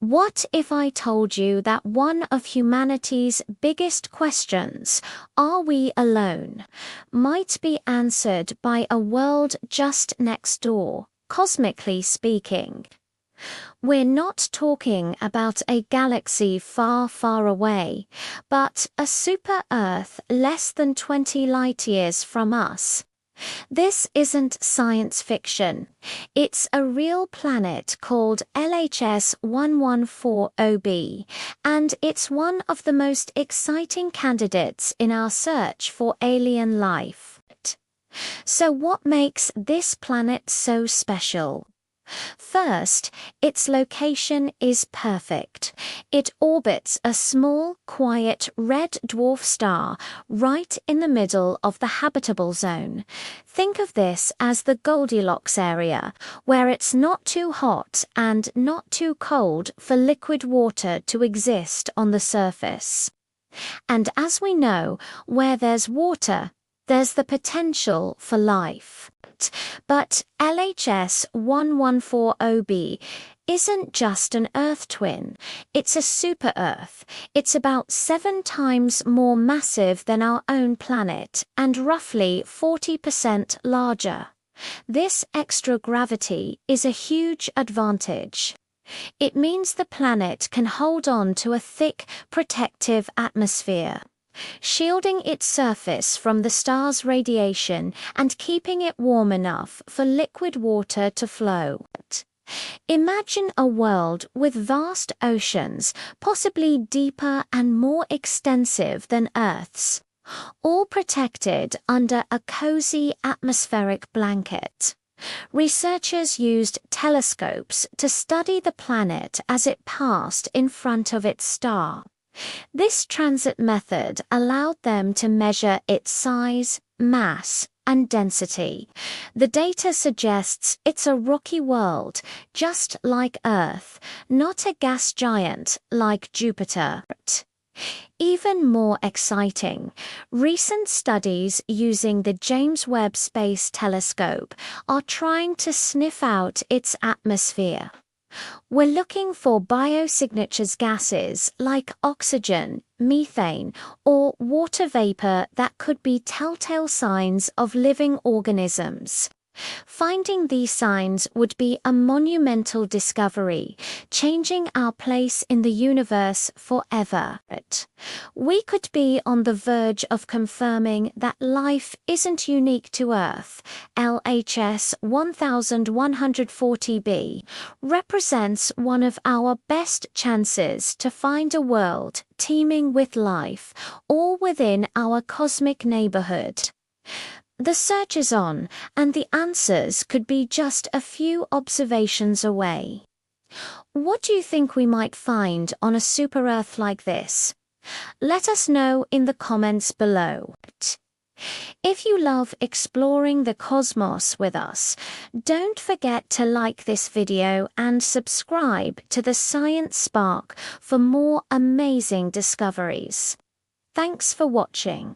What if I told you that one of humanity's biggest questions, are we alone, might be answered by a world just next door, cosmically speaking? We're not talking about a galaxy far, far away, but a super-Earth less than 20 light-years from us. This isn't science fiction. It's a real planet called LHS 1140b, and it's one of the most exciting candidates in our search for alien life. So what makes this planet so special? First, its location is perfect. It orbits a small, quiet red dwarf star right in the middle of the habitable zone. Think of this as the Goldilocks area, where it's not too hot and not too cold for liquid water to exist on the surface. And as we know, where there's water, there's the potential for life. But LHS 1140b isn't just an Earth twin, it's a super-Earth. It's about 7 times more massive than our own planet and roughly 40% larger. This extra gravity is a huge advantage. It means the planet can hold on to a thick, protective atmosphere, shielding its surface from the star's radiation and keeping it warm enough for liquid water to flow. Imagine a world with vast oceans, possibly deeper and more extensive than Earth's, all protected under a cozy atmospheric blanket. Researchers used telescopes to study the planet as it passed in front of its star. This transit method allowed them to measure its size, mass, and density. The data suggests it's a rocky world, just like Earth, not a gas giant like Jupiter. Even more exciting, recent studies using the James Webb Space Telescope are trying to sniff out its atmosphere. We're looking for biosignatures gases like oxygen, methane, or water vapor that could be telltale signs of living organisms. Finding these signs would be a monumental discovery, changing our place in the universe forever. We could be on the verge of confirming that life isn't unique to Earth. LHS 1140b represents one of our best chances to find a world teeming with life, all within our cosmic neighborhood. The search is on, and the answers could be just a few observations away. What do you think we might find on a super-Earth like this? Let us know in the comments below. If you love exploring the cosmos with us, don't forget to like this video and subscribe to the Science Spark for more amazing discoveries. Thanks for watching.